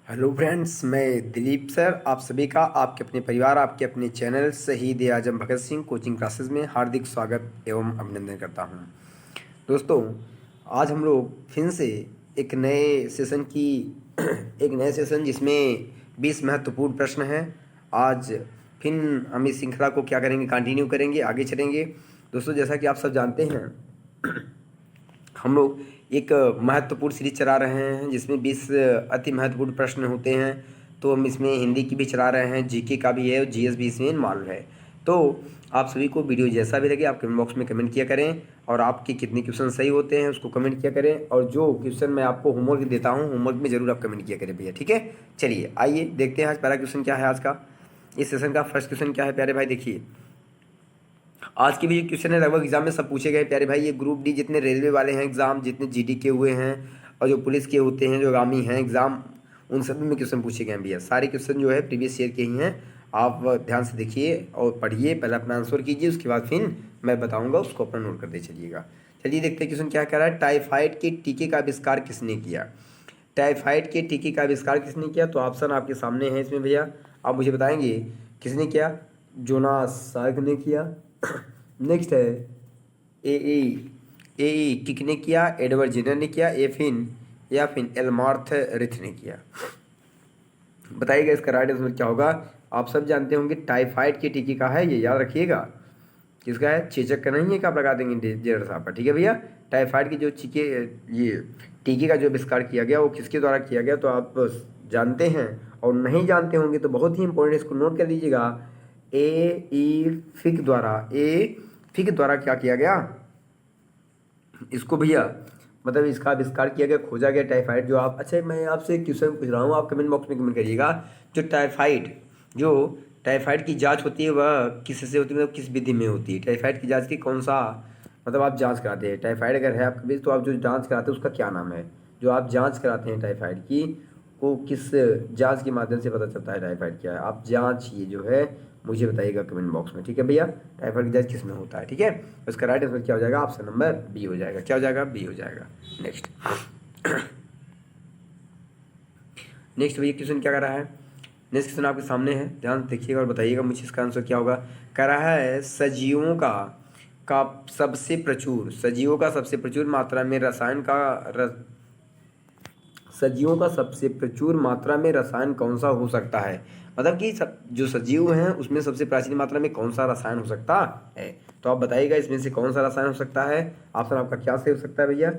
Hello friends, मैं Dilip sir आप सभी का आपके अपने परिवार आपके अपने चैनल शहीद आजम भगत सिंह कोचिंग क्लासेस में हार्दिक स्वागत एवं अभिनंदन करता हूं। दोस्तों, आज हम लोग फिर से एक नए सेशन की एक नए सेशन जिसमें 20 महत्वपूर्ण प्रश्न हैं। आज फिर हम इस श्रृंखला को क्या करेंगे, कंटिन्यू करेंगे, आगे चलेंगे। दोस्तों, जैसा कि आप सब जानते हैं हम लोग एक महत्वपूर्ण सीरीज चला रहे हैं जिसमें 20 अति महत्वपूर्ण प्रश्न होते हैं। तो हम इसमें हिंदी की भी चला रहे हैं, जीके का भी है और जीएस भी इसमें इन्वॉल्व है। तो आप सभी को वीडियो जैसा भी लगे आप कमेंट बॉक्स में कमेंट किया करें और आपके कितने क्वेश्चन सही होते हैं उसको कमेंट किया करें। और जो क्वेश्चन मैं आपको होमवर्क देता हूँ होमवर्क में ज़रूर आप कमेंट किया करें भैया, ठीक है। चलिए आइए देखते हैं आज पहला क्वेश्चन क्या है। आज का इस सेशन का फर्स्ट क्वेश्चन क्या है प्यारे भाई, देखिए। आज के भी जो क्वेश्चन है लगभग एग्जाम में सब पूछे गए प्यारे भाई। ये ग्रुप डी जितने रेलवे वाले हैं एग्जाम, जितने जीडी के हुए हैं और जो पुलिस के होते हैं, जो आर्मी हैं एग्जाम, उन सभी में क्वेश्चन पूछे गए हैं भैया। सारे क्वेश्चन जो है प्रीवियस ईयर के ही हैं। आप ध्यान से देखिए और पढ़िए, पहले अपना आंसर कीजिए, उसके बाद फिर मैं बताऊंगा, उसको अपना नोट करते चलिएगा। चलिए देखते हैं क्वेश्चन क्या कह रहा है। टाइफाइड के टीके का आविष्कार किसने किया? टाइफाइड के टीके का आविष्कार किसने किया? तो ऑप्शन आपके सामने है इसमें भैया, आप मुझे बताएंगे किसने किया। जोनास साल्क ने किया। नेक्स्ट है ए किक ने किया, एडवर्ड जेनर ने किया, या फिर एलमार्थ रिथ ने किया। बताइएगा इसका राइट आंसर क्या होगा। आप सब जानते होंगे टाइफाइड के टीके का है, ये याद रखिएगा। किसका है? चेचक का नहीं है कि आप लगा देंगे जेनर साहब का, ठीक है भैया। टाइफाइड की जो ये टीके का जो आविष्कार किया गया वो किसके द्वारा किया गया तो आप जानते हैं, और नहीं जानते होंगे तो बहुत ही इंपॉर्टेंट, इसको नोट कर लीजिएगा। फिक द्वारा क्या किया गया इसको भैया, मतलब इसका आविष्कार किया गया, खोजा गया टाइफाइड। जो आप, अच्छा मैं आपसे क्वेश्चन पूछ रहा हूँ, आप कमेंट बॉक्स में कमेंट करिएगा। जो टाइफाइड की जांच होती है वह किससे होती है, मतलब किस विधि में होती है? टाइफाइड की जांच की कौन सा, मतलब आप जांच कराते हैं टाइफाइड अगर है आपके बीच तो आप जो जांच कराते हैं उसका क्या नाम है? जो आप जांच कराते हैं टाइफाइड की वो किस जांच के माध्यम से पता चलता है टाइफाइड क्या है? आप जांच ये जो है मुझे बताइएगा कमेंट बॉक्स में, ठीक है भैया। टाइफाइड की जांच किस में होता है, ठीक है। उसका राइट आंसर क्या हो जाएगा? ऑप्शन नंबर बी हो जाएगा। क्या हो जाएगा? बी हो जाएगा। नेक्स्ट नेक्स्ट भैया क्वेश्चन क्या कर रहा है? नेक्स्ट क्वेश्चन आपके सामने है, ध्यान से देखिएगा और बताइएगा मुझे इसका आंसर क्या होगा। कह रहा है सजीवों का सबसे प्रचुर मात्रा में सजीवों का सबसे प्रचुर मात्रा में रसायन कौन सा हो सकता है? मतलब कि जो सजीव हैं उसमें सबसे प्राचीन मात्रा में कौन सा रसायन हो सकता है? तो आप बताइएगा इसमें से कौन सा रसायन हो सकता है। ऑप्शन आपका क्या सही हो सकता है भैया?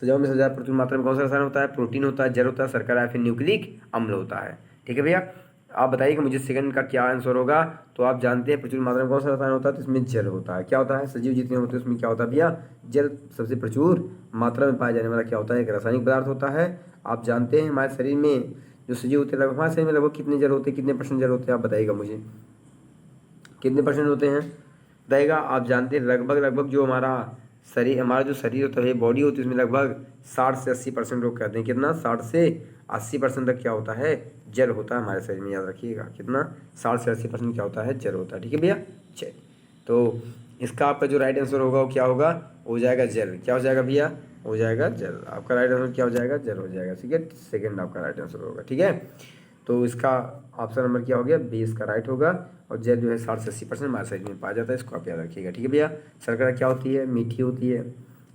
सजीवों में सबसे ज़्यादा प्रचुर मात्रा में कौन सा रसायन होता है? प्रोटीन होता है, जड़ होता है, शर्करा या फिर न्यूक्लिक अम्ल होता है, ठीक है भैया। आप बताइएगा मुझे सेकंड का क्या आंसर होगा। तो आप जानते हैं प्रचुर मात्रा में कौन सा रसायन होता है, तो इसमें जल होता है। क्या होता है? सजीव जितने होते हैं उसमें क्या होता है भैया? जल सबसे प्रचुर मात्रा में पाया जाने वाला क्या होता है? एक रासायनिक पदार्थ होता है। आप जानते हैं हमारे शरीर में जो सजीव होते हैं लगभग हमारे शरीर में लगभग कितने जल होते हैं, कितने परसेंट जल होते हैं? आप बताइएगा मुझे कितने परसेंट होते हैं, बताइएगा। आप जानते हैं लगभग जो हमारा जो शरीर होता है, बॉडी होती है, उसमें लगभग 60 से 80% लोग कहते हैं कितना, 60 से 80% तक क्या होता है? जल होता है हमारे शरीर में, याद रखिएगा कितना, 60 से 80% क्या होता है? जल होता है, ठीक है भैया। चलिए, तो इसका आपका जो राइट आंसर होगा वो क्या होगा? हो जाएगा जल। क्या हो जाएगा भैया? हो जाएगा जल। आपका राइट आंसर क्या हो जाएगा? जल हो जाएगा, ठीक है। सेकेंड आपका राइट आंसर होगा, ठीक है। तो इसका ऑप्शन नंबर क्या हो गया? बी इसका राइट होगा। और जल जो है 60 से 80% हमारे शरीर में पाया जाता है, इसको आप याद रखिएगा, ठीक है भैया। शर्करा क्या होती है? मीठी होती है।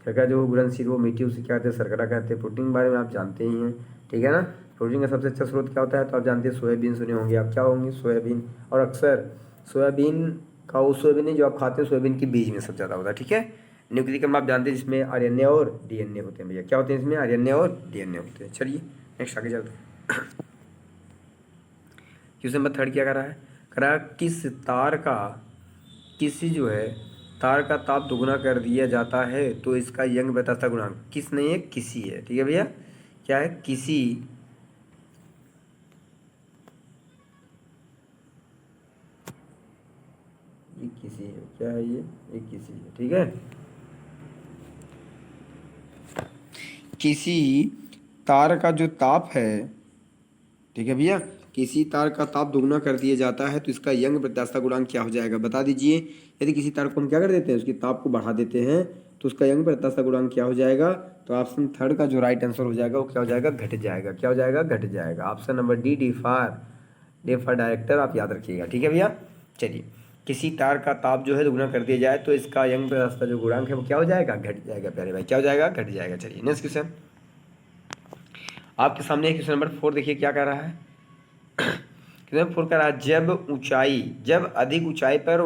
शर्करा जो घुलनशील वो मीठी, उसे क्या कहते हैं? शर्करा कहते हैं। प्रोटीन के बारे में आप जानते ही हैं, ठीक है ना। प्रोटीन का सबसे अच्छा स्रोत क्या होता है? तो आप जानते हैं सोयाबीन, सुने होंगे आप, क्या होंगे? सोयाबीन। और अक्सर सोयाबीन का वो सोयाबीन नहीं जो आप खाते हैं, सोयाबीन के बीज में सबसे ज़्यादा होता है, ठीक है। न्यूक्लिक एसिड आप जानते हैं जिसमें आरएनए और डीएनए होते हैं भैया। क्या होते हैं इसमें? आरएनए और डीएनए होते हैं। चलिए नेक्स्ट आगे चलते हैं। क्वेश्चन नंबर थर्ड क्या कर रहा है? कह रहा है किसी जो है तार का ताप दुगुना कर दिया जाता है तो इसका यंग व्यवस्था गुणांक किस नहीं है? किसी है, ठीक है भैया। क्या है? किसी। ये किसी है, क्या है ये किसी है, ठीक है। किसी तार का जो ताप है, ठीक है भैया, किसी तार का ताप दुगना कर दिया जाता है तो इसका यंग प्रत्यास्थता गुणांक क्या हो जाएगा? बता दीजिए। यदि किसी तार को हम क्या कर देते हैं, उसके ताप को बढ़ा देते हैं तो उसका यंग प्रत्याशा गुणांक क्या हो जाएगा? तो ऑप्शन थर्ड का जो राइट आंसर हो जाएगा वो क्या हो जाएगा? घट जाएगा। क्या हो जाएगा? घट जाएगा। Option number D for director आप याद रखिएगा, ठीक है भैया। चलिए, किसी तार का ताप जो है दुगुना कर दिया जाए तो इसका यंग प्रत्याशा जो गुणांक है वो क्या हो जाएगा? घट जाएगा प्यारे भाई। क्या हो जाएगा? घट जाएगा। चलिए नेक्स्ट क्वेश्चन आपके सामने क्वेश्चन नंबर 4 देखिए क्या कह रहा है। क्वेश्चन नंबर 4 कह रहा है जब अधिक ऊंचाई पर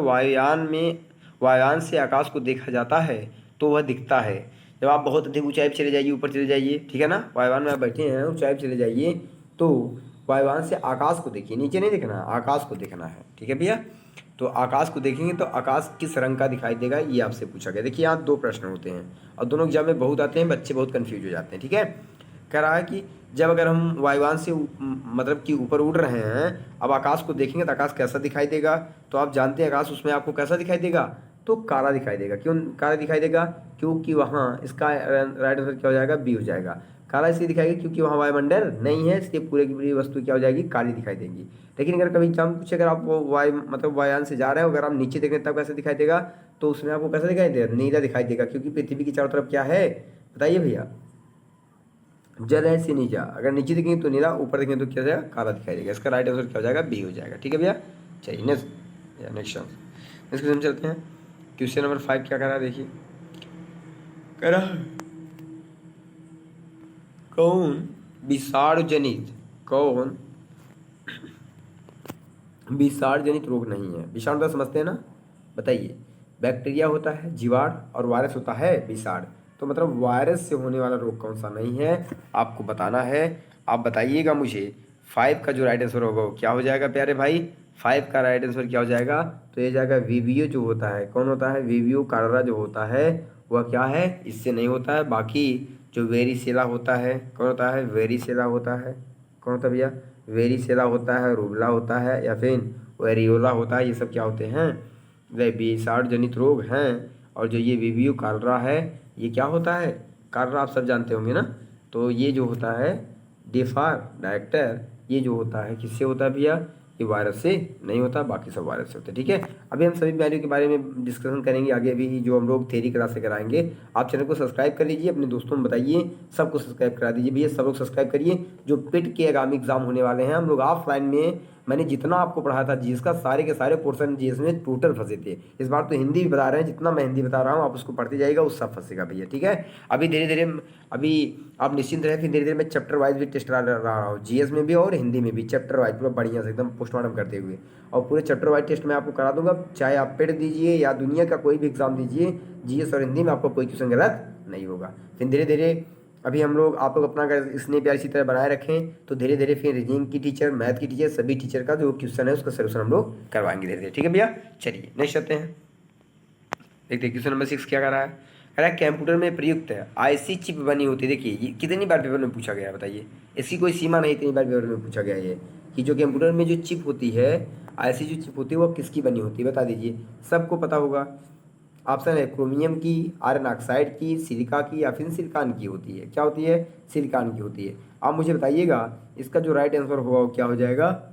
वायुयान से आकाश को देखा जाता है तो वह दिखता है। जब आप बहुत अधिक ऊंचाई पर चले जाइए, ऊपर चले जाइए, ठीक है ना, वायुयान में आप बैठे हैं, ऊंचाई पर चले जाइए तो वायुयान से आकाश को देखिए, नीचे नहीं देखना, आकाश को देखना है, ठीक है भैया। तो आकाश को देखेंगे तो आकाश किस रंग का दिखाई देगा, ये आपसे पूछा गया। देखिए यहाँ 2 प्रश्न होते हैं और दोनों एग्जाम में बहुत आते हैं, बच्चे बहुत कंफ्यूज हो जाते हैं, ठीक है। कह रहा है कि जब अगर हम वायुयान से मतलब कि ऊपर उड़ रहे हैं, अब आकाश को देखेंगे तो आकाश कैसा दिखाई देगा? तो आप जानते हैं आकाश उसमें आपको कैसा दिखाई देगा? तो काला दिखाई देगा। क्यों काला दिखाई देगा? क्योंकि वहाँ इसका राइट आंसर क्या हो जाएगा? बी हो जाएगा। काला इसलिए दिखाएगी क्योंकि वहाँ वायुमंडल नहीं है, इसलिए पूरे की पूरी वस्तु क्या हो जाएगी? काली दिखाई देगी। लेकिन अगर कभी एग्जाम पूछे, अगर आप वो वायुयान से जा रहे हो, अगर आप नीचे देखें तब कैसे दिखाई देगा? तो उसमें आपको कैसा दिखाई देगा? नीला दिखाई देगा, क्योंकि पृथ्वी की चारों तरफ क्या है बताइए भैया? जल है से नीचा। अगर नीचे देखेंगे तो नीला, ऊपर देखेंगे तो क्या हो जाएगा? काला दिखाई देगा। इसका राइट आंसर क्या हो जाएगा? बी हो जाएगा, ठीक है भैया। चलिए नेक्स्ट क्वेश्चन चलते हैं। क्वेश्चन नंबर 5 क्या कर रहा है देखिए। कह रहा है कौन विषाणु जनित रोग नहीं है? विषाणु तो समझते हैं ना, बताइए। बैक्टीरिया होता है, जीवाणु, और वायरस होता है विषाणु। तो मतलब वायरस से होने वाला रोग कौन सा नहीं है आपको बताना है। आप बताइएगा मुझे। 5 का जो राइट आंसर होगा वो क्या हो जाएगा प्यारे भाई? 5 का राइट आंसर क्या हो जाएगा? तो ये जाएगा वीवियो जो होता है। कौन होता है? वीवियो कार्रा जो होता है वह क्या है? इससे नहीं होता है। बाकी जो वेरिसेला होता है, कौन होता है? वेरिसेला होता है। कौन होता है भैया? वेरिसेला होता है, रूबला होता है, या फिर वेरियोला होता है। ये सब क्या होते हैं? वे विषाणु जनित रोग हैं। और जो ये वीवियो कार्रा है, ये क्या होता है? कार्रा आप सब जानते होंगे ना। तो ये जो होता है डेफार डायरेक्टर, ये जो होता है किससे होता है भैया? ये वायरस से नहीं होता, बाकी सब वायरस से होते हैं, ठीक है। अभी हम सभी बीमारियों के बारे में डिस्कशन करेंगे आगे, अभी जो हम लोग थ्योरी क्लास से कराएंगे। आप चैनल को सब्सक्राइब कर लीजिए, अपने दोस्तों में बताइए, सबको सब्सक्राइब करा दीजिए भैया, सब लोग सब्सक्राइब करिए। जो पिट के आगामी एग्जाम होने वाले हैं, हम लोग ऑफलाइन में मैंने जितना आपको पढ़ाया था जीएस का, सारे के सारे पोर्शन जीएस में टोटल फंसे थे। इस बार तो हिंदी भी बता रहे हैं, जितना मैं हिंदी बता रहा हूँ आप उसको पढ़ते जाइएगा, उस सब फंसेगा भैया, ठीक है। अभी धीरे धीरे अभी आप निश्चिंत रहे, फिर धीरे धीरे मैं चैप्टर वाइज भी टेस्ट रहा हूँ, जीएस में भी और हिंदी में भी चैप्टर वाइज पूरा बढ़िया से एकदम पोस्टमार्टम करते हुए। और पूरे चैप्टर वाइज टेस्ट मैं आपको करा दूंगा, चाहे आप पेड दीजिए या दुनिया का कोई भी एग्जाम दीजिए, जीएस और हिंदी में आपको कोई क्वेश्चन गलत नहीं होगा। फिर धीरे धीरे अभी हम लोग आप लोग अपना अगर इसने प्यार इसी तरह बनाए रखें तो धीरे धीरे फिर रीजनिंग की टीचर, मैथ की टीचर, सभी टीचर का जो क्वेश्चन है उसका सोल्यूशन हम लोग करवाएंगे धीरे धीरे, ठीक है भैया। चलिए नेक्स्ट आते हैं, देखते हैं क्वेश्चन नंबर 6 क्या कर रहा है। कह रहा है कंप्यूटर में प्रयुक्त है ऐसी चिप बनी होती है। देखिए ये कितनी बार पेपर में पूछा गया है बताइए, इसकी कोई सीमा नहीं, इतनी बार पेपर में पूछा गया है ये कि जो कंप्यूटर में जो चिप होती है, ऐसी जो चिप होती है वो किसकी बनी होती है बता दीजिए। सबको पता होगा। ऑप्शन है क्रोमियम की, आयरन ऑक्साइड की, सिलिका की, या फिर सिलिकॉन की होती है। क्या होती है? सिलिकॉन की होती है। आप मुझे बताइएगा इसका जो राइट आंसर होगा वो क्या हो जाएगा?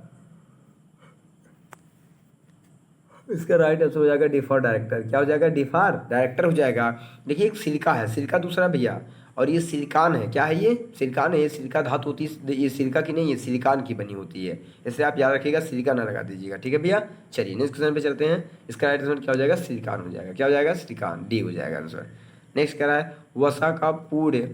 इसका राइट आंसर हो जाएगा डिफर डायरेक्टर। क्या हो जाएगा? डिफर डायरेक्टर हो जाएगा। देखिए एक सिलिका है, सिलिका दूसरा भैया, और ये सिलिकॉन है। क्या है ये? सिलिकॉन है। ये सिलिका धातु होती है, ये सिलिका की नहीं, ये सिलिकॉन की बनी होती है। इसलिए आप याद रखिएगा, सिलिका ना लगा दीजिएगा, ठीक है भैया। चलिए नेक्स्ट क्वेश्चन पे चलते हैं। इसका राइट आंसर क्या हो जाएगा? सिलिकॉन हो जाएगा। क्या हो जाएगा? सिलिकॉन, डी हो जाएगा आंसर। नेक्स्ट कह रहा है वसा का पूर्ण,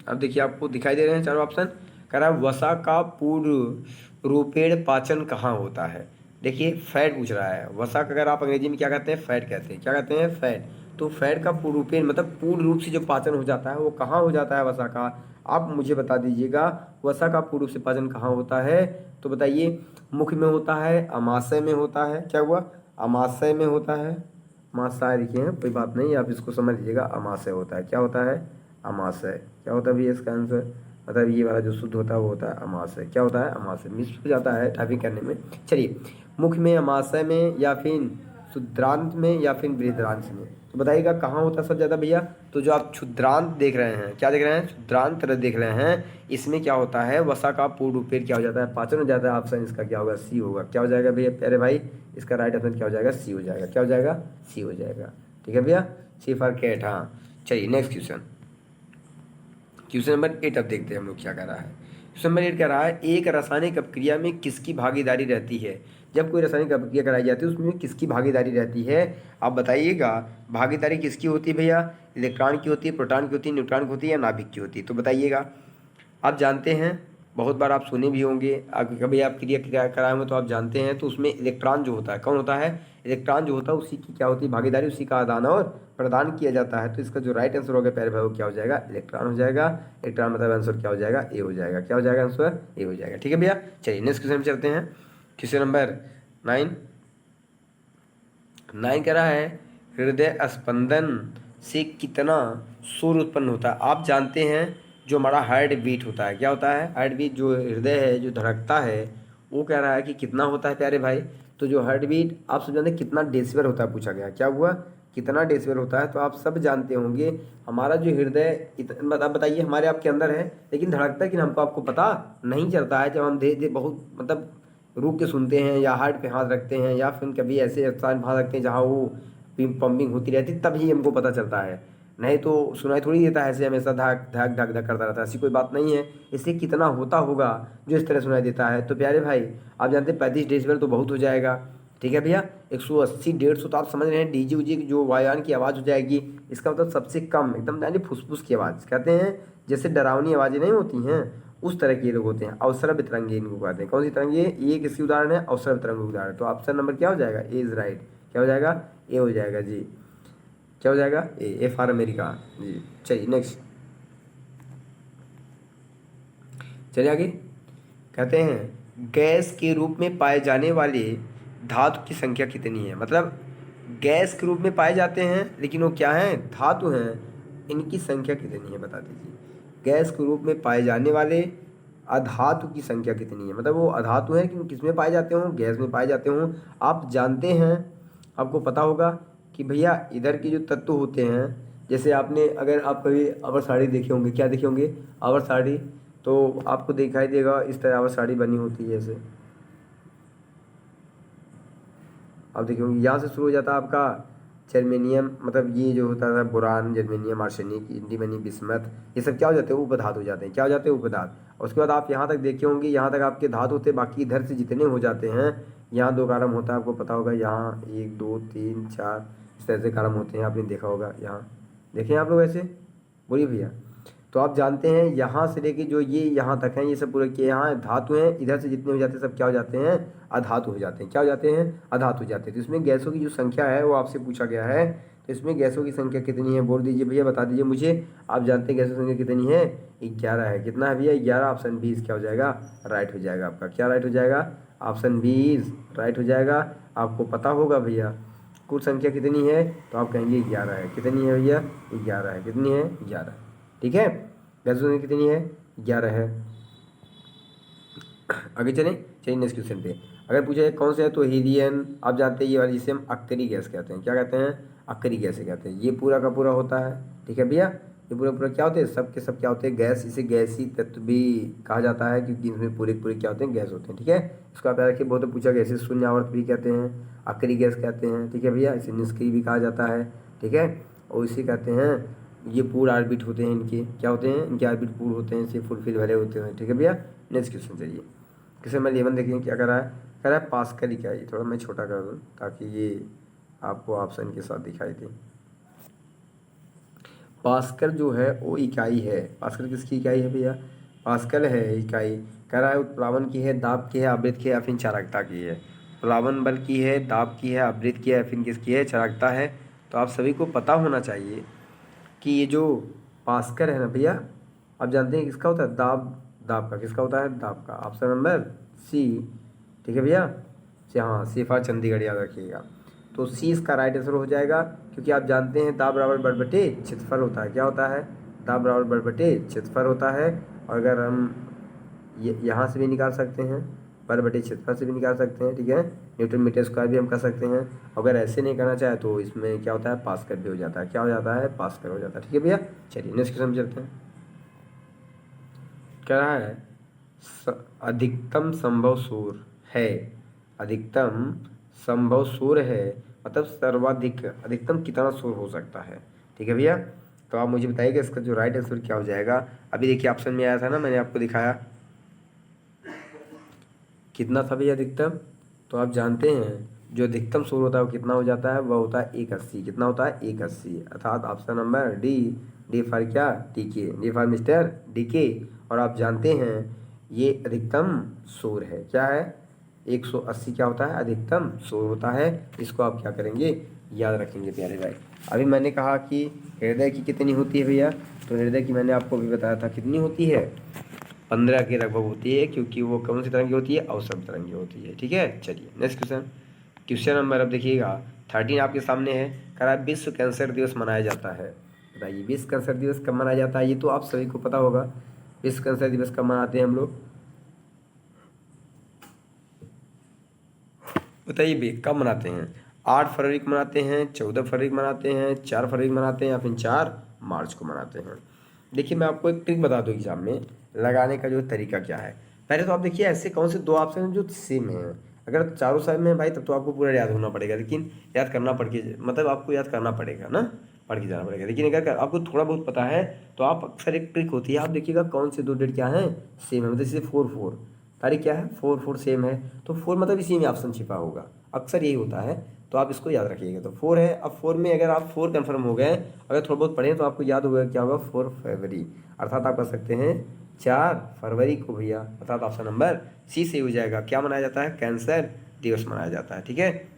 अब देखिए आपको दिखाई दे रहे हैं चारों ऑप्शन। कह रहा है वसा का पूर्ण रूपेण पाचन कहाँ होता है। देखिए फैट पूछ रहा है। वसा का अगर आप अंग्रेजी में क्या कहते हैं? फैट कहते हैं। क्या कहते हैं? फैट। तो फैट का पूर्ण रूपेण मतलब पूर्ण रूप से जो पाचन हो जाता है वो कहाँ हो जाता है वसा का? आप मुझे बता दीजिएगा वसा का पूर्ण रूप से पाचन कहाँ होता है। तो बताइए मुख में होता है, अमाशय में होता है। क्या हुआ? अमाशय में होता है। अमाशय लिखिए, कोई बात नहीं, आप इसको समझ लीजिएगा। अमाशय होता है। क्या होता है? अमाशय। क्या होता है भैया इसका आंसर? मतलब ये वाला जो शुद्ध होता है वो होता है अमाशय। क्या होता है? अमाशय। मिस हो जाता है टाइपिंग करने में। चलिए मुख में, अमाशय में, या फिर क्षुद्रांत में या फिर बृहदांश में? तो बताइएगा कहाँ होता है सबसे ज़्यादा भैया? तो जो आप क्षुद्रांत देख रहे हैं, क्या देख रहे हैं, क्षुद्रांत देख रहे हैं, इसमें क्या होता है, वसा का पूर्ण रूपेण क्या हो जाता है, पाचन हो जाता है। ऑप्शन इसका क्या होगा, सी होगा। क्या हो जाएगा भैया प्यारे भाई, इसका राइट ऑप्शन क्या हो जाएगा, सी हो जाएगा। क्या हो जाएगा, सी हो जाएगा। ठीक है भैया, सी फॉर कैट। हाँ चलिए नेक्स्ट क्वेश्चन, क्वेश्चन नंबर 8 अब देखते हैं हम लोग क्या कर रहा है। क्वेश्चन नंबर 8 कह रहा है, एक रासायनिक अपक्रिया में किसकी भागीदारी रहती है? जब कोई रासायनिक अपक्रिया कराई जाती है उसमें किसकी भागीदारी रहती है? आप बताइएगा भागीदारी किसकी होती है भैया? इलेक्ट्रॉन की होती है, प्रोटॉन की होती है, न्यूट्रॉन की होती है या नाभिक की होती है? तो बताइएगा। आप जानते हैं, बहुत बार आप सुने भी होंगे, कभी आप क्रिया कराए होंगे तो आप जानते हैं। तो उसमें इलेक्ट्रॉन जो होता है, कौन होता है, इलेक्ट्रॉन जो होता है उसी की क्या होती है, भागीदारी, उसी का आदान और प्रदान किया जाता है। तो इसका जो राइट आंसर होगा प्यारे भाई वो क्या हो जाएगा, इलेक्ट्रॉन हो जाएगा। इलेक्ट्रॉन मतलब आंसर क्या हो जाएगा, ए हो जाएगा। क्या हो जाएगा आंसर, ए हो जाएगा। ठीक है भैया, चलिए नेक्स्ट क्वेश्चन में चलते हैं। क्वेश्चन नंबर 9 कह रहा है, हृदय स्पंदन से कितना शोर उत्पन्न होता है? आप जानते हैं जो हमारा हार्ट बीट होता है, क्या होता है, हार्ट बीट जो हृदय है जो धड़कता है वो कह रहा है कि कितना होता है प्यारे भाई। तो जो हार्ट बीट आप सब जानते हैं कितना डेसिबल होता है, पूछा गया। क्या हुआ, कितना डेसिबल होता है? तो आप सब जानते होंगे हमारा जो हृदय बताइए हमारे आपके अंदर है, लेकिन धड़कता है कि हमको आपको पता नहीं चलता है। जब हम धीरे धीरे बहुत मतलब रुक के सुनते हैं या हार्ट पे हाथ रखते हैं या फिर कभी ऐसे स्थान हाथ रखते हैं जहाँ वो पंपिंग होती रहती है, तभी हमको पता चलता है। नहीं तो सुनाई थोड़ी देता है ऐसे हमेशा धक धक धक धक करता रहता है, ऐसी कोई बात नहीं है। इसलिए कितना होता होगा जो इस तरह सुनाई देता है? तो प्यारे भाई आप जानते हैं 35 डेसिबल तो बहुत हो जाएगा। ठीक है भैया, 180 150 तो आप समझ रहे हैं, डीजे उजे जो वायुयान की आवाज़ हो जाएगी। इसका मतलब सबसे कम एकदम यानी फुसफुस की आवाज़ कहते हैं, जैसे डरावनी आवाज़ें नहीं होती हैं उस तरह के लोग होते हैं। अवसरभ तरंगे इनको कहते हैं। कौन सी तरंगे, ये किसकी उदाहरण है, अवसरभ तरंग उदाहरण। तो ऑप्शन नंबर क्या हो जाएगा, ए इज राइट। क्या हो जाएगा, ए हो जाएगा जी। क्या हो जाएगा, ए फॉर अमेरिका जी। चलिए नेक्स्ट, चलिए आगे। कहते हैं गैस के रूप में पाए जाने वाले धातु की संख्या कितनी है? मतलब गैस के रूप में पाए जाते हैं लेकिन वो क्या हैं, धातु हैं, इनकी संख्या कितनी है बता दीजिए। गैस के रूप में पाए जाने वाले अधातु की संख्या कितनी है? मतलब वो अधातु है कि किस में पाए जाते हों, गैस में पाए जाते हों। आप जानते हैं, आपको पता होगा कि भैया इधर के जो तत्व होते हैं, जैसे आपने अगर आप कभी अवर साड़ी देखे होंगे, क्या देखे होंगे, अवर साड़ी, तो आपको दिखाई देगा इस तरह अवर साड़ी बनी होती है। जैसे आप देखे होंगे यहाँ से शुरू हो जाता है आपका जर्मेनियम, मतलब ये जो होता था boron, germanium, arsenic, antimony, bismuth, ये सब क्या हो जाते हैं, उपधातु हो जाते हैं। क्या हो जाते हैं, उपधातु। उसके बाद आप यहाँ तक देखे होंगे, यहाँ तक आपके धातु होते हैं, बाकी इधर से जितने हो जाते हैं, यहाँ 2 कॉलम होता है, आपको पता होगा, यहाँ 1 2 3 4 इस तरह से कॉलम होते हैं, आपने देखा होगा। यहाँ देखें आप लोग ऐसे, बोलिए भैया। तो आप जानते हैं यहाँ से लेके जो ये यहाँ तक हैं, ये सब पूरे के यहाँ धातु हैं, इधर से जितने हो जाते हैं सब क्या हो जाते हैं, अधातु हो जाते हैं। क्या हो जाते हैं, अधातु हो जाते हैं। तो इसमें गैसों की जो संख्या है वो आपसे पूछा गया है, तो इसमें गैसों की संख्या कितनी है बोल दीजिए भैया, बता दीजिए मुझे। आप जानते हैं गैसों की संख्या कितनी है, 11 है। कितना है भैया, 11। ऑप्शन 20 क्या हो जाएगा, राइट हो जाएगा आपका। क्या राइट हो जाएगा, ऑप्शन 20 राइट हो जाएगा। आपको पता होगा भैया कुल संख्या कितनी है, तो आप कहेंगे 11 है। कितनी है भैया, 11 है। कितनी है, 11। ठीक है, गैसों की संख्या कितनी है, 11 है। आगे चलें, चलिए नेक्स्ट क्वेश्चन पे। अगर पूछा जाए कौन सा है, तो हीलियम, आप जानते हैं ये वाली जिसे हम अक्करी गैस कहते हैं। क्या कहते हैं, अक्करी गैस कहते हैं। ये पूरा का पूरा होता है। ठीक है भैया, ये पूरा पूरा क्या होते हैं, सब के सब क्या होते हैं, गैस। इसे गैसी तत्व भी कहा जाता है क्योंकि इसमें पूरे पूरे क्या होते हैं, गैस होते हैं। ठीक है, इसका आप याद रखिए, बहुत पूछा गया। इसे शून्य आवर्त भी कहते हैं, अक्करी गैस कहते हैं। ठीक है भैया, इसे निष्क्रिय भी कहा जाता है। ठीक है, और इसे कहते हैं, ये पूर्ण ऑर्बिट होते हैं इनके, क्या होते हैं, इनके ऑर्बिट पूर्ण होते हैं, इसे फुलफिल भरे होते हैं। ठीक है भैया, नेक्स्ट क्वेश्चन चलिए। क्वेश्चन नंबर 11 देखिए क्या कर रहा है, कह रहा है पास्कल इकाई। थोड़ा मैं छोटा कर दूँ ताकि ये आपको ऑप्शन के साथ दिखाई दे। पास्कल जो है वो इकाई है। पास्कल किसकी इकाई है भैया, पास्कल है इकाई। कह रहा है उत्प्लावन की है, दाब की है, आवृत्ति की है या फिर चालकता की है। प्लावन बल की है, दाब की है, आवृत्ति की है या फिर किसकी है, चालकता है। तो आप सभी को पता होना चाहिए कि ये जो पास्कल है ना भैया, आप जानते हैं किसका होता है, दाब, दाब का। किसका होता है, दाब का। Option number C. ठीक है भैया, हाँ, सिफा चंडीगढ़ याद रखिएगा। तो सी इसका राइट आंसर हो जाएगा, क्योंकि आप जानते हैं दाब बराबर बल बटे क्षेत्रफल होता है। क्या होता है, दाब बराबर बल बटे क्षेत्रफल होता है। और अगर हम यहाँ से भी निकाल सकते हैं, बल बटे क्षेत्रफल से भी निकाल सकते हैं। ठीक है, न्यूटन मीटर स्क्वायर भी हम कर सकते हैं। अगर ऐसे नहीं करना चाहे तो इसमें क्या होता है, पास्कल भी हो जाता है। क्या हो जाता है, पास्कल हो जाता है। ठीक है भैया, चलिए नेक्स्ट क्वेश्चन चलते हैं। क्या रहा है, अधिकतम संभव सूर है, अधिकतम संभव सूर है मतलब सर्वाधिक, अधिकतम कितना सूर हो सकता है। ठीक है भैया, तो आप मुझे बताइएगा इसका जो राइट आंसर क्या हो जाएगा। अभी देखिए ऑप्शन में आया था ना, मैंने आपको दिखाया कितना था भैया अधिकतम। तो आप जानते हैं जो अधिकतम सूर होता है वो कितना हो जाता है, वह होता है 180। कितना होता है, 180, अर्थात option number D. D for क्या, डी के, डी फॉर मिस्टर डी के। और आप जानते हैं ये अधिकतम सूर है, क्या है, 180 क्या होता है, अधिकतम सूर होता है। इसको आप क्या करेंगे, याद रखेंगे प्यारे भाई। अभी मैंने कहा कि हृदय की कितनी होती है भैया, तो हृदय की मैंने आपको भी बताया था कितनी होती है, 15 के लगभग होती है, क्योंकि वो कौन सी तरंगी होती है, अवसर तरंगी होती है। ठीक है, चलिए नेक्स्ट क्वेश्चन। क्वेश्चन नंबर अब देखिएगा 13 आपके सामने है। कह रहा है विश्व कैंसर दिवस मनाया जाता है। बताइए विश्व कैंसर दिवस कब मनाया जाता है, ये तो आप सभी को पता होगा। विश्व कैंसर दिवस कब मनाते हैं हम लोग, बताइए भी कब मनाते हैं। 8 फरवरी को मनाते हैं, 14 फरवरी को मनाते हैं, 4 फरवरी को मनाते हैं, या फिर 4 मार्च को मनाते हैं। देखिए मैं आपको एक ट्रिक बता दूँ एग्जाम में लगाने का जो तरीका क्या है। पहले तो आप देखिए ऐसे कौन से दो ऑप्शन हैं जो सेम हैं। अगर चारों सेम है भाई तब तो आपको पूरा याद होना पड़ेगा, लेकिन याद करना पड़ के मतलब आपको याद करना पड़ेगा ना, पढ़ के जाना पड़ेगा। लेकिन अगर आपको थोड़ा बहुत पता है तो आप अक्सर एक ट्रिक होती है, आप देखिएगा कौन से दो डेट क्या है, सेम है। मतलब जैसे 4 4 तारीख क्या है, 4 4 सेम है, तो 4 मतलब इसी में ऑप्शन छिपा होगा, अक्सर यही होता है। तो आप इसको याद रखिएगा। तो 4 है, अब 4 में अगर आप 4 कन्फर्म हो गए, अगर थोड़ा बहुत पढ़ें तो आपको याद होगा क्या होगा, 4 फरवरी, अर्थात आप कर सकते हैं 4 फरवरी को भैया, अर्थात ऑप्शन नंबर सी से हो जाएगा। क्या मनाया जाता है, कैंसर दिवस मनाया जाता है। ठीक है,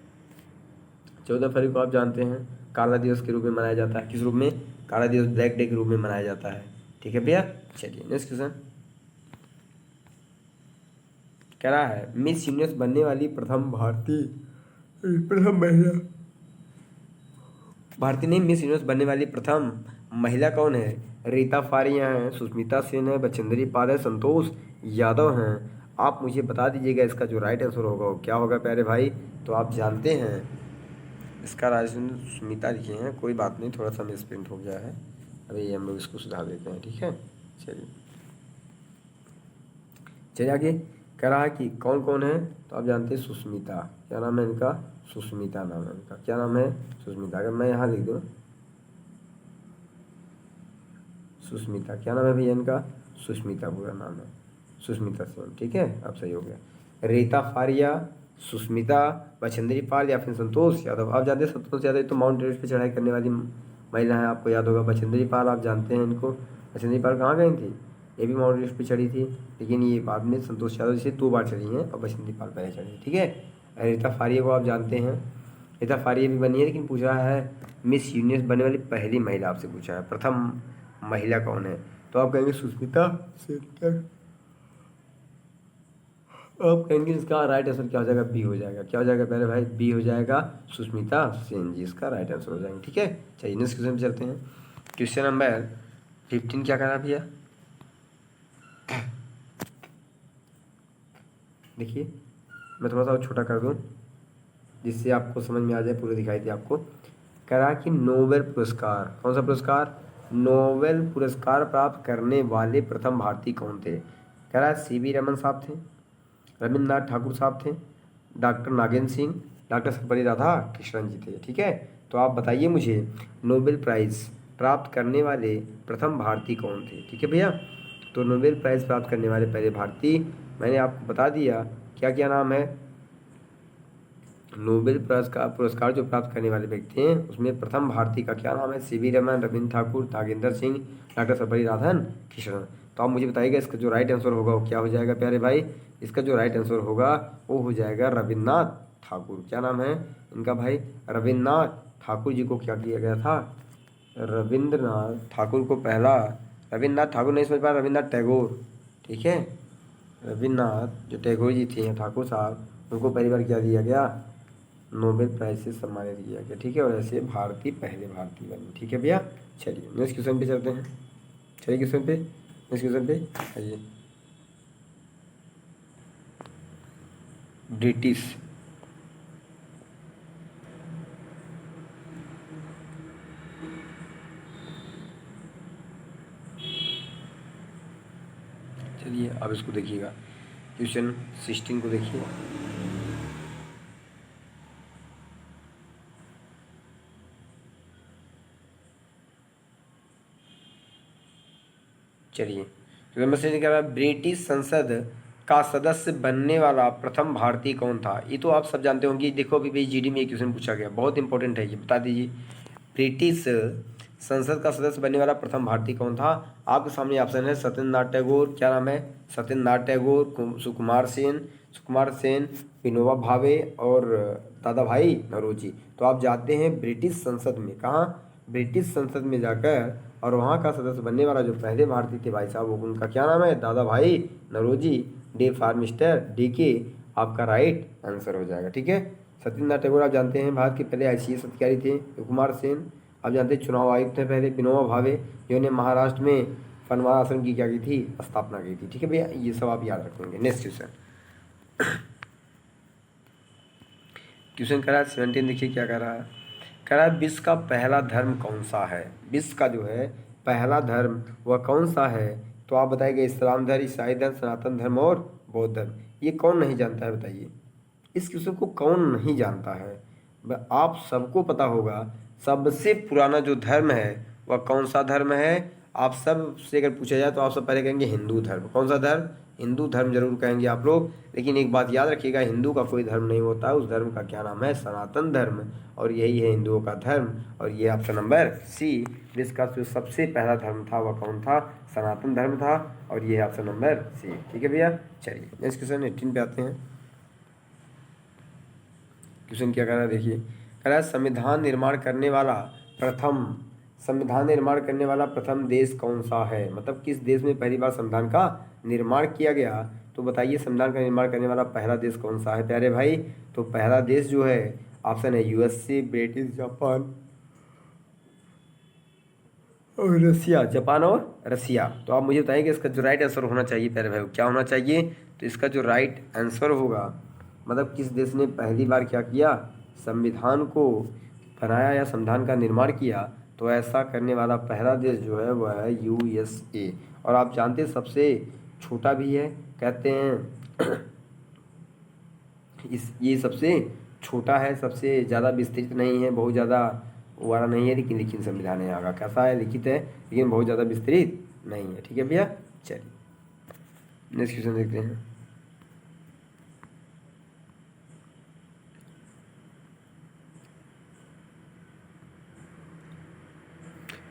14 फरवरी को आप जानते हैं काला दिवस के रूप में मनाया जाता है। किस रूप में, काला दिवस, ब्लैक डे के रूप में मनाया जाता है। ठीक है भैया, चलिए नेक्स्ट क्वेश्चन। कह रहा है मिस यूनिवर्स बनने वाली प्रथम भारतीय, प्रथम महिला, भारतीय नहीं, मिस यूनिवर्स बनने वाली प्रथम महिला कौन है। रीता फारिया हैं, सुष्मिता सेन है, बचेंद्री पाल है, संतोष यादव हैं। आप मुझे बता दीजिएगा इसका जो राइट आंसर होगा वो क्या होगा प्यारे भाई। तो आप जानते हैं इसका राइट आंसर सुष्मिता लिखे हैं, कोई बात नहीं, थोड़ा सा मिसप्रिंट हो गया है, अभी हम लोग इसको सुधार देते हैं। ठीक है, चलिए चलिए आगे। कह रहा है कि कौन कौन है, तो आप जानते हैं सुष्मिता, क्या नाम है इनका, सुष्मिता नाम है इनका, क्या नाम है, सुष्मिता। अगर मैं यहाँ लिख दूँ सुष्मिता, क्या नाम है भैया इनका, सुष्मिता पूरा नाम है, सुष्मिता सेन। ठीक है, अब सही हो गया। रीता फारिया, सुष्मिता, बछेंद्री पाल, या फिर संतोष यादव। आप जानते हैं संतोष यादव तो माउंट एवरेस्ट पे चढ़ाई करने वाली महिला है, आपको याद होगा। बछेंद्री पाल आप जानते हैं इनको, बछेंद्री पाल कहाँ गई थी, ये भी माउंट एवरेस्ट पे चढ़ी थी, लेकिन ये बाद में संतोष यादव से 2 बार चढ़ी हैं और बछेंद्री पाल पहले चढ़ी। ठीक है, रीता फारिया को आप जानते हैं, रीता फारिया भी बनी है, लेकिन पूछ रहा है मिस यूनिवर्स बनने वाली पहली महिला, आपसे पूछा है प्रथम महिला कौन है, तो आप कहेंगे सुष्मिता सेन। आप कहेंगे इसका राइट आंसर क्या हो जाएगा, बी हो जाएगा। क्या हो जाएगा पहले भाई, बी हो जाएगा, सुष्मिता सेन जी इसका राइट आंसर हो जाएगा। ठीक है, चलिए नेक्स्ट क्वेश्चन पे चलते हैं। क्वेश्चन नंबर 15 क्या करा भैया, देखिए मैं थोड़ा सा और छोटा कर दूं जिससे आपको समझ में आ जाए, पूरा दिखाई दे आपको। कह रहा कि नोबेल पुरस्कार, कौन सा पुरस्कार, नोबेल पुरस्कार प्राप्त करने वाले प्रथम भारतीय कौन थे। कह रहा है सीवी रमन साहब थे, रविन्द्रनाथ ठाकुर साहब थे, डॉक्टर नागेंद्र सिंह, डॉक्टर सर्वपल्ली राधाकृष्णन जी थे। ठीक है, तो आप बताइए मुझे नोबेल प्राइज़ प्राप्त करने वाले प्रथम भारतीय कौन थे। ठीक है भैया, तो नोबेल प्राइज़ प्राप्त करने वाले पहले भारतीय मैंने आपको बता दिया, क्या क्या नाम है। नोबेल पुरस्कार जो प्राप्त करने वाले व्यक्ति हैं उसमें प्रथम भारतीय का क्या नाम है, सीवी रमन, रविन्द्र ठाकुर, नागेंद्र सिंह, डॉक्टर सर्वपल्ली राधाकृष्णन। तो आप मुझे बताइएगा इसका जो राइट आंसर होगा वो क्या हो जाएगा प्यारे भाई। इसका जो राइट आंसर होगा वो हो जाएगा रविन्द्रनाथ ठाकुर। क्या नाम है इनका भाई, रविन्द्रनाथ ठाकुर जी को क्या किया गया था, रविन्द्रनाथ ठाकुर को पहला, रविन्द्रनाथ ठाकुर नहीं समझ पाया, रविन्द्रनाथ टैगोर। ठीक है, रविन्द्रनाथ जो टैगोर जी थे ठाकुर साहब, उनको पहली बार क्या दिया गया, नोबेल प्राइज से सम्मानित किया गया। ठीक है, और ऐसे भारतीय पहले भारतीय बने। ठीक है भैया, चलिए नेक्स्ट क्वेश्चन पे चलते हैं। चलिए क्वेश्चन पे, नेक्स्ट क्वेश्चन पे आइए। ब्रिटिश चलिए अब इसको देखिएगा, क्वेश्चन 16 को देखिए। चलिए तो नंबर 16 कह रहा है ब्रिटिश संसद का सदस्य बनने वाला प्रथम भारतीय कौन था। ये तो आप सब जानते होंगे, देखो अभी भाई जीडी में ये क्वेश्चन पूछा गया, बहुत इंपॉर्टेंट है ये, बता दीजिए ब्रिटिश संसद का सदस्य बनने वाला प्रथम भारतीय कौन था। आपके सामने ऑप्शन है सत्येंद्रनाथ टैगोर, क्या नाम है, सत्येंद्रनाथ टैगोर, सुकुमार सेन, विनोबा भावे और दादा भाई नौरोजी। तो आप जाते हैं ब्रिटिश संसद में, कहाँ, ब्रिटिश संसद में जाकर, और वहाँ का सदस्य बनने वाला जो पहले भारतीय थे भाई साहब, वो उनका क्या नाम है, Dadabhai Naoroji. Day for Mister D K आपका राइट आंसर हो जाएगा। ठीक है, सत्येंद्रनाथ टैगोर आप जानते हैं भारत के पहले ICS अधिकारी थे। सुकुमार सेन आप जानते हैं चुनाव आयुक्त थे पहले। विनोबा भावे जिन्होंने महाराष्ट्र में फनवार आश्रम की क्या की थी, स्थापना की थी। ठीक है भैया, ये सब आप याद रखेंगे। नेक्स्ट क्वेश्चन कह रहा है 17, देखिए क्या कह रहा है, कह रहा है विश्व का पहला धर्म कौन सा है। विश्व का जो है पहला धर्म वह कौन सा है। तो आप बताइएगा इस्लाम धर्म, ईसाई धर्म, सनातन धर्म और बौद्ध धर्म। ये कौन नहीं जानता है बताइए, इस क्वेश्चन को कौन नहीं जानता है। आप सबको पता होगा सबसे पुराना जो धर्म है वह कौन सा धर्म है। आप सब से अगर पूछा जाए तो आप सब पहले कहेंगे हिंदू धर्म। कौन सा धर्म, हिंदू धर्म जरूर कहेंगे आप लोग। लेकिन एक बात याद रखिएगा, हिंदू का कोई धर्म नहीं होता है, उस धर्म का क्या नाम है, सनातन धर्म, और यही है हिंदुओं का धर्म। और ये ऑप्शन नंबर सी, विश्व का जो सबसे पहला धर्म था वह कौन था, सनातन धर्म था, और ये ऑप्शन नंबर सी। ठीक है भैया, चलिए नेक्स्ट क्वेश्चन 18 पे आते हैं। क्वेश्चन क्या कह रहा है देखिए, कह रहा है संविधान निर्माण करने वाला प्रथम देश कौन सा है। मतलब किस देश में पहली बार संविधान का निर्माण किया गया। तो बताइए संविधान का निर्माण करने वाला पहला देश कौन सा है प्यारे भाई। तो पहला देश जो है ऑप्शन है USA, ब्रिटिश, जापान और रसिया। जापान और रसिया। तो आप मुझे बताइए कि इसका जो राइट आंसर होना चाहिए प्यारे भाई, क्या होना चाहिए। तो इसका जो राइट आंसर होगा, मतलब किस देश ने पहली बार क्या किया, संविधान को बनाया या संविधान का निर्माण किया। तो ऐसा करने वाला पहला देश जो है वह है USA। और आप जानते हैं सबसे छोटा भी है, कहते हैं ये सबसे छोटा है, सबसे ज़्यादा विस्तृत नहीं है, बहुत ज़्यादा वाला नहीं है, लेकिन संविधान यहाँ का कैसा है, लिखित है, लेकिन बहुत ज़्यादा विस्तृत नहीं है। ठीक है भैया, चलिए नेक्स्ट क्वेश्चन देखते हैं।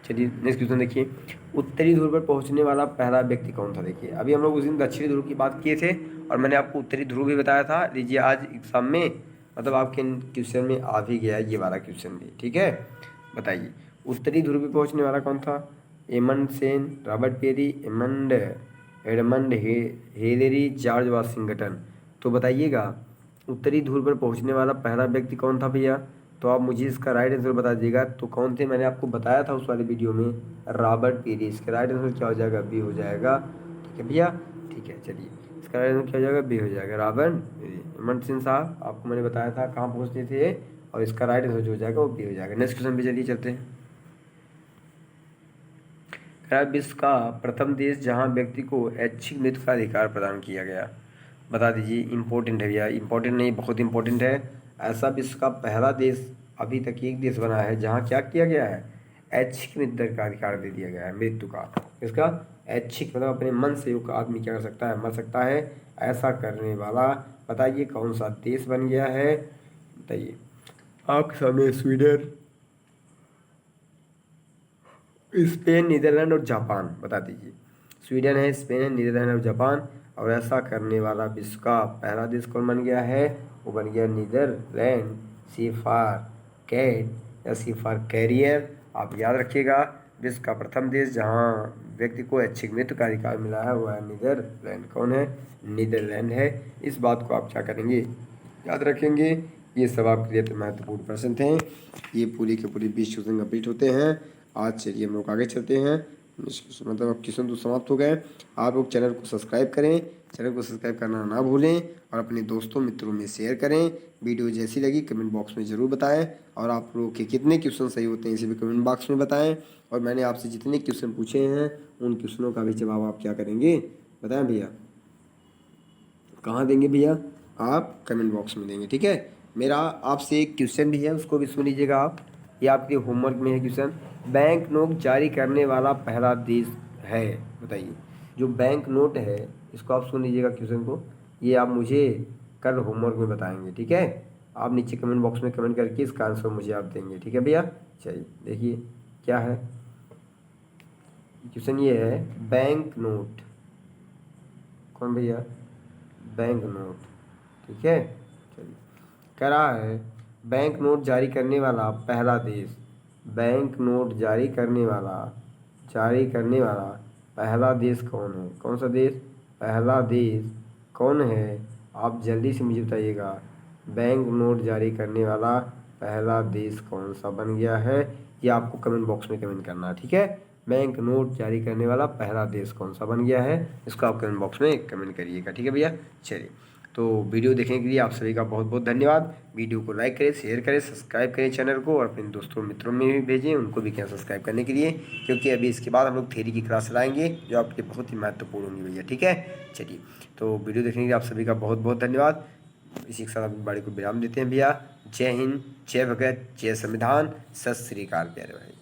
चलिए नेक्स्ट क्वेश्चन देखिए, उत्तरी ध्रुव पर पहुंचने वाला पहला व्यक्ति कौन था। देखिए अभी हम लोग उस दिन दक्षिणी ध्रुव की बात किए थे और मैंने आपको उत्तरी ध्रुव भी बताया था। लीजिए आज एग्जाम में मतलब आपके क्वेश्चन में आ भी गया ये वाला क्वेश्चन भी। ठीक है, बताइए उत्तरी ध्रुव पर पहुंचने वाला कौन था। Amundsen, Robert Peary, Edmund Hillary, George Washington. तो बताइएगा उत्तरी ध्रुव पर पहुंचने वाला पहला व्यक्ति कौन था भैया। तो आप मुझे इसका राइट आंसर बता दीजिएगा। तो कौन थे, मैंने आपको बताया था उस वाले वीडियो में, रॉबर्ट पेरी। इसका राइट आंसर क्या हो जाएगा, बी हो जाएगा। ठीक है भैया, ठीक है, चलिए इसका राइट आंसर क्या हो जाएगा, बी हो जाएगा, रॉबर्ट पेरी। हेमंत सिंह साहब आपको मैंने बताया था कहाँ पहुँचते थे, और इसका राइट आंसर जो हो जाएगा वो बी हो जाएगा। नेक्स्ट क्वेश्चन पे चलिए चलते हैं। विश्व का प्रथम देश जहाँ व्यक्ति को ऐच्छिक मृत्यु का अधिकार प्रदान किया गया, बता दीजिए। इंपॉर्टेंट है भैया, इंपॉर्टेंट नहीं बहुत इंपॉर्टेंट है। ऐसा विश्व का पहला देश अभी तक एक देश बना है जहाँ क्या किया गया है, ऐच्छिक मृत्यु का अधिकार दे दिया गया है, मृत्यु का। इसका ऐच्छिक मतलब अपने मन से वो आदमी क्या कर सकता है, मर सकता है। ऐसा करने वाला बताइए कौन सा देश बन गया है, बताइए। आपके सामने स्वीडन, स्पेन, नीदरलैंड और जापान, बता दीजिए। स्वीडन है, स्पेन है, नीदरलैंड और जापान। और ऐसा करने वाला विश्व का पहला देश कौन बन गया है, वो बन गया नीदरलैंड। सी फॉर कैट या सी फॉर कैरियर, आप याद रखिएगा। विश्व का प्रथम देश जहाँ व्यक्ति को ऐच्छिक मृत्यु का अधिकार मिला है वह है नीदरलैंड। कौन है, नीदरलैंड है। इस बात को आप क्या करेंगे, याद रखेंगे। ये सब आपके लिए महत्वपूर्ण प्रश्न थे। ये पूरी के पूरी 20 क्वेश्चन कंप्लीट होते हैं आज। चलिए हम लोग आगे चलते हैं, मतलब अब क्वेश्चन तो समाप्त हो गए। आप लोग चैनल को सब्सक्राइब करें, चैनल को सब्सक्राइब करना ना भूलें, और अपने दोस्तों मित्रों में शेयर करें। वीडियो जैसी लगी कमेंट बॉक्स में ज़रूर बताएं, और आप लोगों के कितने क्वेश्चन सही होते हैं इसे भी कमेंट बॉक्स में बताएं। और मैंने आपसे जितने क्वेश्चन पूछे हैं उन क्वेश्चनों का भी जवाब आप क्या करेंगे, बताएं भैया, कहाँ देंगे भैया? आप कमेंट बॉक्स में देंगे, ठीक है। मेरा आपसे एक क्वेश्चन भी है, उसको भी सुन लीजिएगा आप। ये आपके होमवर्क में है क्वेश्चन। बैंक नोट जारी करने वाला पहला देश है, बताइए। जो बैंक नोट है इसको आप सुन लीजिएगा क्वेश्चन को। ये आप मुझे कल होमवर्क में बताएंगे, ठीक है। आप नीचे कमेंट बॉक्स में कमेंट करके इसका आंसर मुझे आप देंगे, ठीक है भैया। चलिए देखिए क्या है क्वेश्चन। ये है बैंक नोट, कौन भैया? बैंक नोट, ठीक है। चलिए कह रहा है बैंक नोट जारी करने वाला पहला देश, बैंक नोट जारी करने वाला पहला देश कौन है? कौन सा देश? पहला देश कौन है? आप जल्दी से मुझे बताइएगा। बैंक नोट जारी करने वाला पहला देश कौन सा बन गया है? ये आपको कमेंट बॉक्स में कमेंट करना है, ठीक है। बैंक नोट जारी करने वाला पहला देश कौन सा बन गया है, इसको आप कमेंट बॉक्स में कमेंट करिएगा, ठीक है भैया। चलिए, तो वीडियो देखने के लिए आप सभी का बहुत बहुत धन्यवाद। वीडियो को लाइक करें, शेयर करें, सब्सक्राइब करें चैनल को, और अपने दोस्तों मित्रों में भी भेजें, उनको भी कहें सब्सक्राइब करने के लिए, क्योंकि अभी इसके बाद हम लोग थ्योरी की क्लास लाएंगे जो आपके बहुत ही महत्वपूर्ण होंगी भैया, ठीक है। चलिए, तो वीडियो देखने के लिए आप सभी का बहुत बहुत धन्यवाद। इसी के साथ अपनी बाड़ी को विराम देते हैं भैया। जय हिंद, जय भगत, जय संविधान, सत श्री अकाल प्यारे भाई।